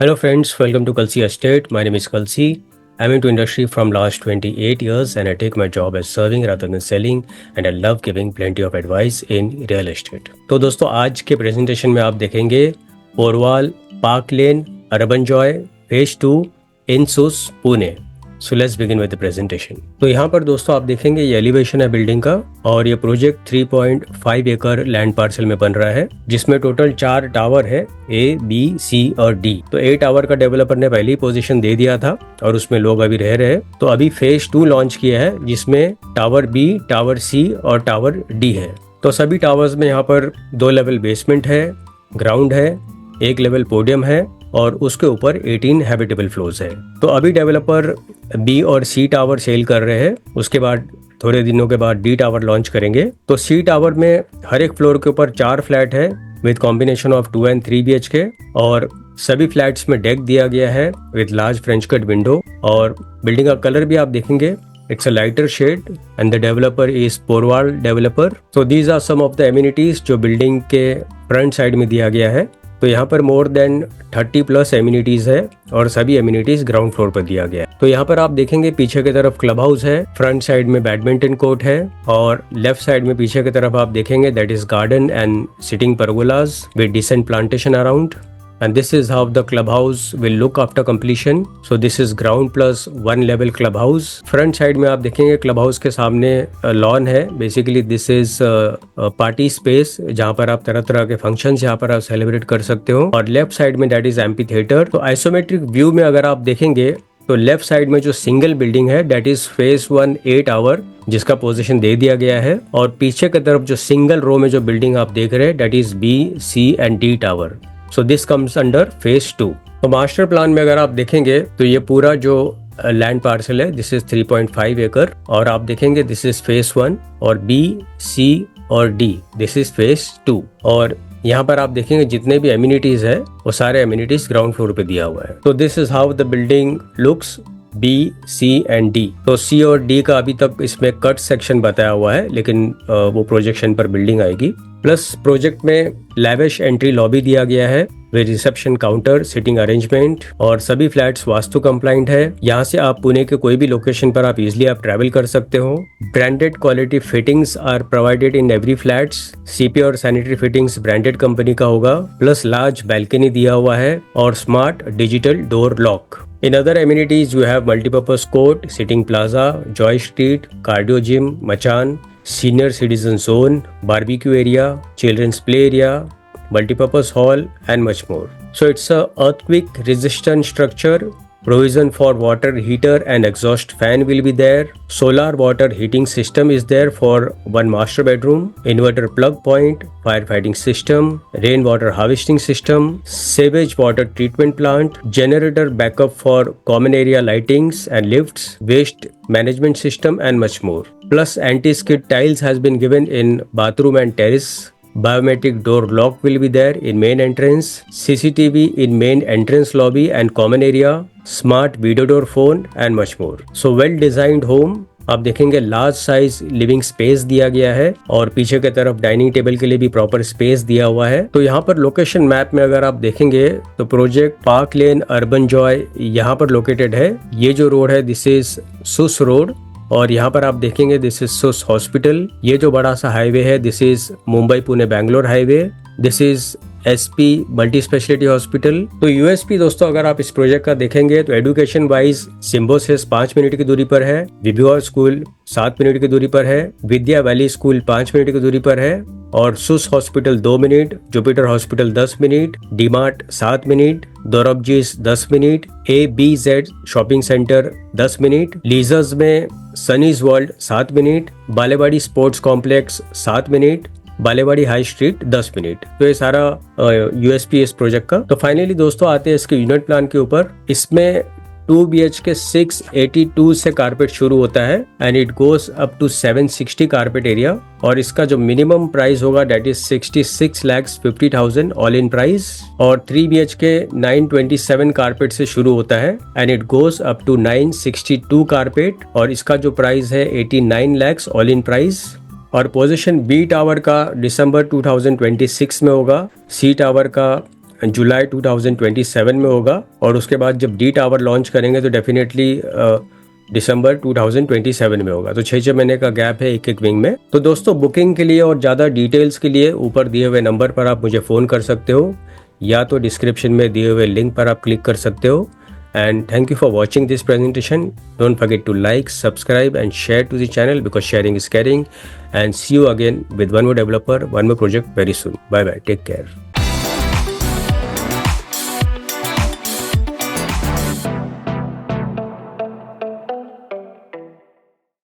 Hello friends, welcome to Kalsi Estate. My name is Kalsi. I'm into industry from last 28 years and I take my job as serving rather than selling and I love giving plenty of advice in real estate. तो दोस्तों आज के presentation में आप देखेंगे Porwal Park Lane Urban Joy Phase 2 in Sus Pune. So let's begin with the presentation. तो यहाँ पर दोस्तों आप देखेंगे ये एलिवेशन है बिल्डिंग का और ये प्रोजेक्ट 3.5 एकड़ लैंड पार्सल में बन रहा है जिसमें टोटल 4 टावर है A, B, C और D. तो A टावर का डेवलपर ने पहली पोजीशन दे दिया था और उसमें लोग अभी रह रहे हैं. तो अभी फेज 2 लॉन्च किया है जिसमें टावर B, टावर C और टावर D है. तो सभी टावर्स में यहाँ पर 2 लेवल बेसमेंट है, ग्राउंड है, 1 लेवल पोडियम है और उसके ऊपर 18 हैबिटेबल फ्लोर्स है. तो अभी डेवलपर बी और सी टावर सेल कर रहे हैं. उसके बाद थोड़े दिनों के बाद डी टावर लॉन्च करेंगे. तो सी टावर में हर एक फ्लोर के ऊपर 4 फ्लैट है with combination of 2 and 3 BHK और सभी फ्लैट्स में डेक दिया गया है with large French cut window. और बिल्डिंग का कलर भी आप देखेंगे it's a lighter shade and the developer is Porwal developer. So these are some of the amenities जो बिल्डिंग के फ्रंट साइड में दिया गया है. तो यहाँ पर मोर देन 30+ एमिनिटीज है और सभी एमिनिटीज ग्राउंड फ्लोर पर दिया गया है. तो यहाँ पर आप देखेंगे पीछे की तरफ क्लब हाउस है, फ्रंट साइड में बैडमिंटन कोर्ट है और लेफ्ट साइड में पीछे की तरफ आप देखेंगे that is garden and sitting pergolas with decent plantation around. And this is how the clubhouse will look after completion. So this is ground plus 1 level clubhouse. Front side में आप देखेंगे clubhouse के सामने lawn है. Basically this is party space जहाँ पर आप तरह तरह के functions यहाँ पर आप celebrate कर सकते हो. और left side में that is amphitheater. तो isometric view में अगर आप देखेंगे तो लेफ्ट साइड में जो सिंगल बिल्डिंग है that is phase 1 A tower जिसका पोजीशन दे दिया गया है और पीछे की तरफ जो सिंगल रो में जो बिल्डिंग आप देख रहे हैं that is B, C and D tower. So this comes under phase 2. तो मास्टर प्लान में अगर आप देखेंगे तो ये पूरा जो लैंड पार्सल है दिस इज 3.5 एकड़ और आप देखेंगे दिस इज फेज 1 और B, C और D दिस इज फेज 2. और यहाँ पर आप देखेंगे जितने भी एमिनिटीज है वो सारे एमिनिटीज ग्राउंड फ्लोर पे दिया हुआ है. तो this is how the building looks B, C and D. तो C और D का अभी तक इसमें कट सेक्शन बताया हुआ है लेकिन वो प्रोजेक्शन पर बिल्डिंग आएगी. प्लस प्रोजेक्ट में लैविश एंट्री लॉबी दिया गया है with reception counter, sitting arrangement और सभी फ्लैट्स वास्तु कंप्लाइंट है. यहाँ से आप पुणे के कोई भी लोकेशन पर आप इजिली आप ट्रैवल कर सकते हो. Branded quality fittings are provided in every flats. CP और सैनिटरी फिटिंग्स ब्रांडेड कंपनी का होगा. प्लस लार्ज बैल्कनी दिया हुआ है और smart digital door lock. In other amenities, you have multipurpose court, sitting plaza, Joy Street, cardio gym, Machan, senior citizen zone, barbecue area, children's play area, multipurpose hall, and much more. So it's a earthquake resistant structure. Provision for water heater and exhaust fan will be there. Solar water heating system is there for 1 master bedroom. Inverter plug point, firefighting system, rainwater harvesting system, sewage water treatment plant, generator backup for common area lightings and lifts, waste management system and much more. Plus anti-skid tiles has been given in bathroom and terrace. Biometric door lock will be there in main entrance. CCTV in main entrance lobby and common area. Smart video door phone and much more. So well designed home. आप देखेंगे large size living space दिया गया है और पीछे की तरफ dining table के लिए भी प्रॉपर स्पेस दिया हुआ है. तो यहाँ पर लोकेशन मैप में अगर आप देखेंगे तो project park Lane Urban Joy यहाँ पर लोकेटेड है. ये जो रोड है दिस इज सुस रोड और यहाँ पर आप देखेंगे दिस इज सुस हॉस्पिटल. ये जो बड़ा सा हाईवे है this is Mumbai Pune Bangalore highway. This is SP multi speciality hospital. तो यूएसपी दोस्तों अगर आप इस प्रोजेक्ट का देखेंगे तो एजुकेशन वाइज सिम्बोसिस 5 मिनट की दूरी पर है, विभ्योर स्कूल 7 मिनट की दूरी पर है, विद्या वैली स्कूल 5 मिनट की दूरी पर है और Sus hospital 2 minute, Jupiter hospital 10 minute, DMart 7 minute, Dorabjee's 10 minute, ABZ shopping centre 10 minute, leisures में Sunny's World 7 minute, Balewadi sports complex 7 minute, Balewadi high street 10 minute. तो ये सारा यूएसपी इस प्रोजेक्ट का. तो फाइनली दोस्तों आते हैं इसके यूनिट प्लान के ऊपर. इसमें 2 BHK 682 से कारपेट शुरू होता है and it goes up to 760 carpet area और इसका जो मिनिमम प्राइस होगा that is 66,50,000 all in price. और 3 BHK 927 कारपेट से शुरू होता है and it goes up to 962 carpet और इसका जो प्राइस है 89 lakhs ऑल इन प्राइस. और पोजीशन बी टावर का दिसंबर 2026 में होगा. सी टावर का जुलाई 2027 में होगा, और उसके बाद जब डी टावर लॉन्च करेंगे तो डेफिनेटली दिसंबर 2027 में होगा। तो 6 महीने का गैप है एक एक विंग में। तो दोस्तों, बुकिंग के लिए और ज़्यादा डिटेल्स के लिए ऊपर दिए हुए नंबर पर आप मुझे फ़ोन कर सकते हो, या तो डिस्क्रिप्शन में दिए हुए लिंक पर आप क्लिक कर सकते हो। And thank you for watching this presentation. Don't forget to like, subscribe and share to the channel, because sharing is caring. And see you again with one more developer, one more project very soon. Bye bye. Take care.